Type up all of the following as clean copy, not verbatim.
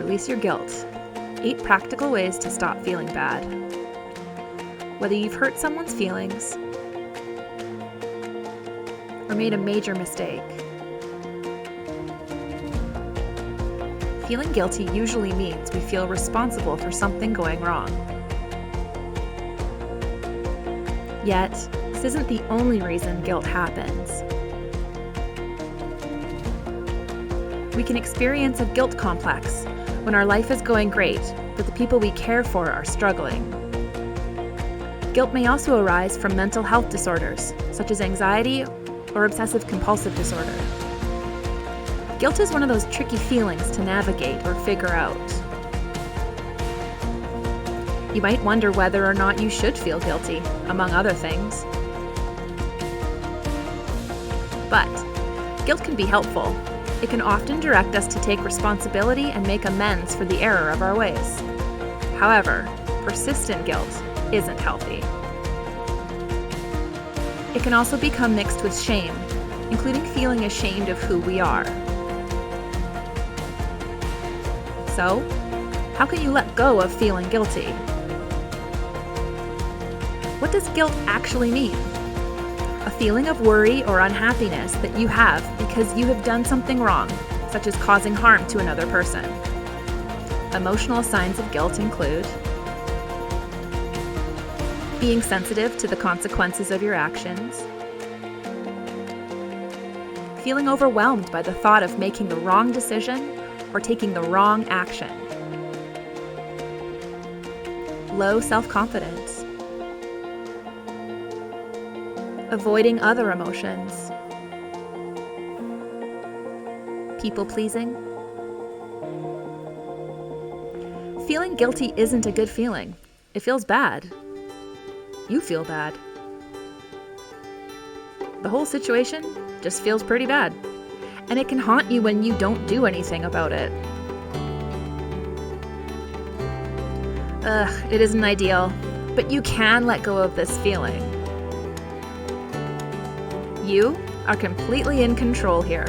Release your guilt. 8 practical ways to stop feeling bad. Whether you've hurt someone's feelings or made a major mistake, feeling guilty usually means we feel responsible for something going wrong. Yet, this isn't the only reason guilt happens. We can experience a guilt complex when our life is going great, but the people we care for are struggling. Guilt may also arise from mental health disorders, such as anxiety or obsessive-compulsive disorder. Guilt is one of those tricky feelings to navigate or figure out. You might wonder whether or not you should feel guilty, among other things. But guilt can be helpful. It can often direct us to take responsibility and make amends for the error of our ways. However, persistent guilt isn't healthy. It can also become mixed with shame, including feeling ashamed of who we are. So, how can you let go of feeling guilty? What does guilt actually mean? A feeling of worry or unhappiness that you have because you have done something wrong, such as causing harm to another person. Emotional signs of guilt include being sensitive to the consequences of your actions, feeling overwhelmed by the thought of making the wrong decision or taking the wrong action, low self-confidence, avoiding other emotions, people-pleasing. Feeling guilty isn't a good feeling. It feels bad. You feel bad. The whole situation just feels pretty bad, and it can haunt you when you don't do anything about it. It isn't ideal, but you can let go of this feeling. You are completely in control here.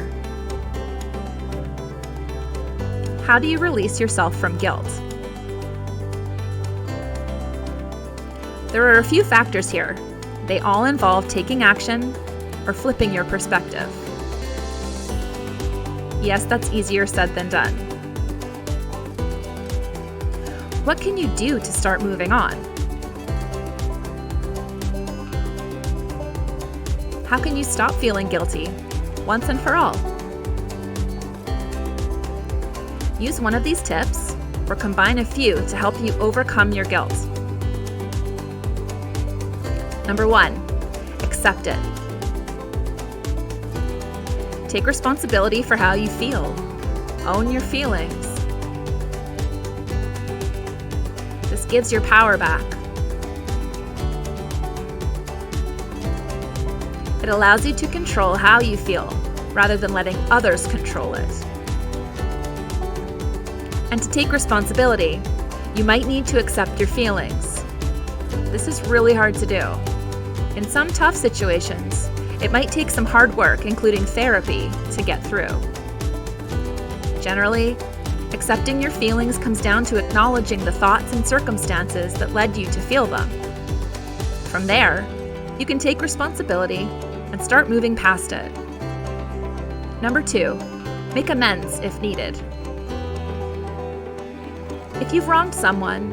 How do you release yourself from guilt? There are a few factors here. They all involve taking action or flipping your perspective. Yes, that's easier said than done. What can you do to start moving on? How can you stop feeling guilty once and for all? Use one of these tips or combine a few to help you overcome your guilt. Number 1, accept it. Take responsibility for how you feel. Own your feelings. This gives your power back. It allows you to control how you feel, rather than letting others control it. And to take responsibility, you might need to accept your feelings. This is really hard to do. In some tough situations, it might take some hard work, including therapy, to get through. Generally, accepting your feelings comes down to acknowledging the thoughts and circumstances that led you to feel them. From there, you can take responsibility and start moving past it. Number 2, make amends if needed. If you've wronged someone,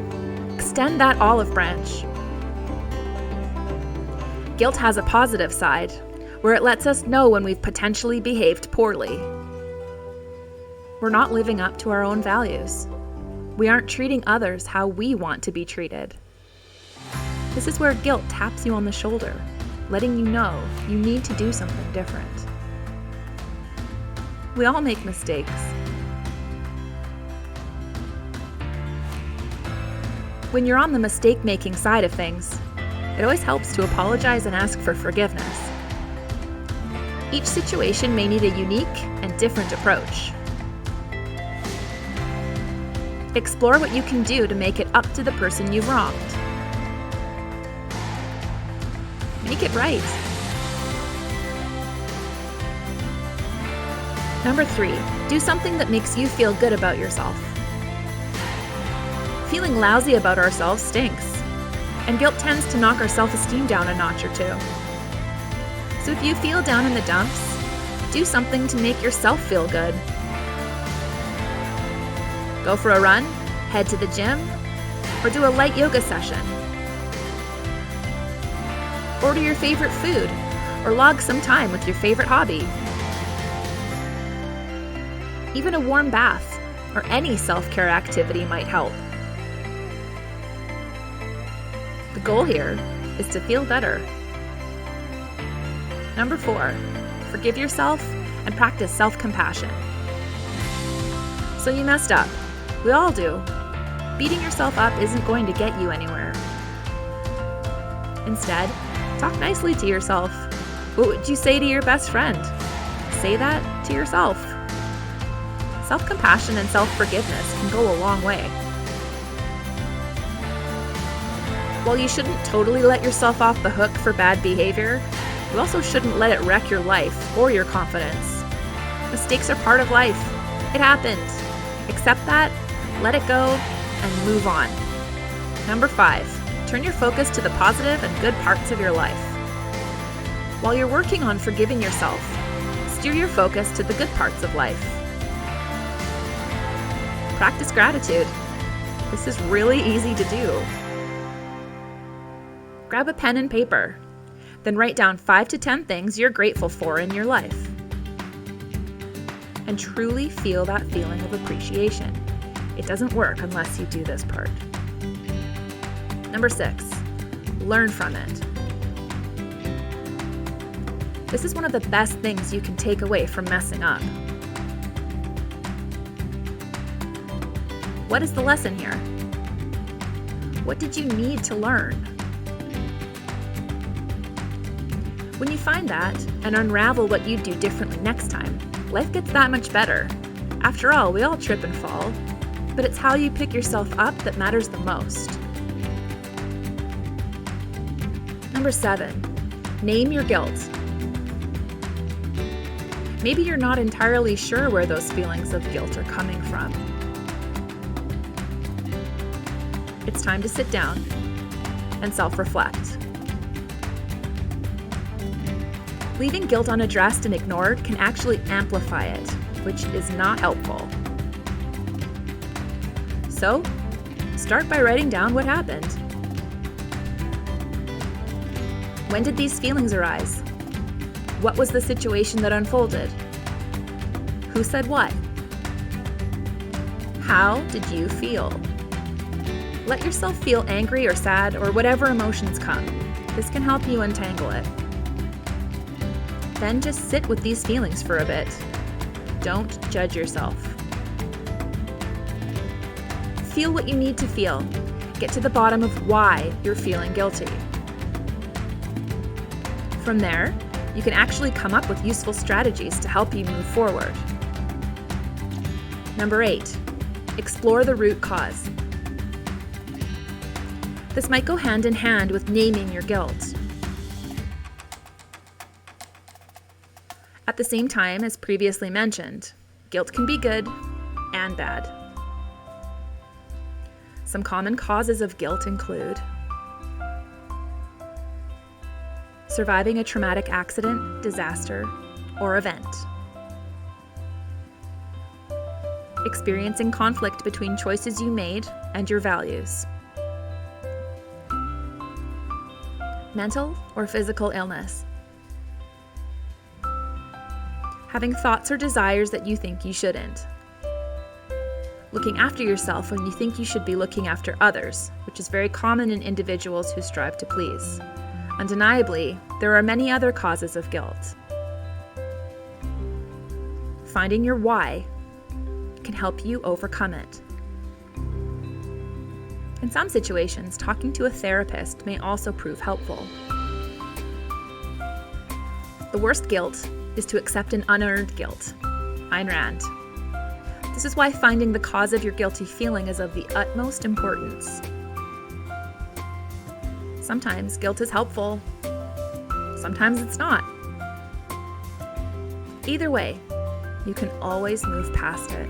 extend that olive branch. Guilt has a positive side, where it lets us know when we've potentially behaved poorly. We're not living up to our own values. We aren't treating others how we want to be treated. This is where guilt taps you on the shoulder, letting you know you need to do something different. We all make mistakes. When you're on the mistake-making side of things, it always helps to apologize and ask for forgiveness. Each situation may need a unique and different approach. Explore what you can do to make it up to the person you've wronged. Make it right. Number 3, do something that makes you feel good about yourself. Feeling lousy about ourselves stinks, and guilt tends to knock our self-esteem down a notch or two. So if you feel down in the dumps, do something to make yourself feel good. Go for a run, head to the gym, or do a light yoga session. Order your favorite food, or log some time with your favorite hobby. Even a warm bath or any self-care activity might help. The goal here is to feel better. Number 4, forgive yourself and practice self-compassion. So you messed up. We all do. Beating yourself up isn't going to get you anywhere. Instead, talk nicely to yourself. What would you say to your best friend? Say that to yourself. Self-compassion and self-forgiveness can go a long way. While you shouldn't totally let yourself off the hook for bad behavior, you also shouldn't let it wreck your life or your confidence. Mistakes are part of life. It happened. Accept that, let it go, and move on. Number 5, turn your focus to the positive and good parts of your life. While you're working on forgiving yourself, steer your focus to the good parts of life. Practice gratitude. This is really easy to do. Grab a pen and paper, then write down 5 to 10 things you're grateful for in your life. And truly feel that feeling of appreciation. It doesn't work unless you do this part. Number 6, learn from it. This is one of the best things you can take away from messing up. What is the lesson here? What did you need to learn? When you find that and unravel what you'd do differently next time, life gets that much better. After all, we all trip and fall, but it's how you pick yourself up that matters the most. Number 7, name your guilt. Maybe you're not entirely sure where those feelings of guilt are coming from. It's time to sit down and self-reflect. Leaving guilt unaddressed and ignored can actually amplify it, which is not helpful. So, start by writing down what happened. When did these feelings arise? What was the situation that unfolded? Who said what? How did you feel? Let yourself feel angry or sad or whatever emotions come. This can help you untangle it. Then just sit with these feelings for a bit. Don't judge yourself. Feel what you need to feel. Get to the bottom of why you're feeling guilty. From there, you can actually come up with useful strategies to help you move forward. Number 8, explore the root cause. This might go hand in hand with naming your guilt. At the same time, as previously mentioned, guilt can be good and bad. Some common causes of guilt include surviving a traumatic accident, disaster, or event, experiencing conflict between choices you made and your values, mental or physical illness, having thoughts or desires that you think you shouldn't, looking after yourself when you think you should be looking after others, which is very common in individuals who strive to please. Undeniably, there are many other causes of guilt. Finding your why can help you overcome it. In some situations, talking to a therapist may also prove helpful. The worst guilt is to accept an unearned guilt. Ayn Rand. This is why finding the cause of your guilty feeling is of the utmost importance. Sometimes guilt is helpful. Sometimes it's not. Either way, you can always move past it.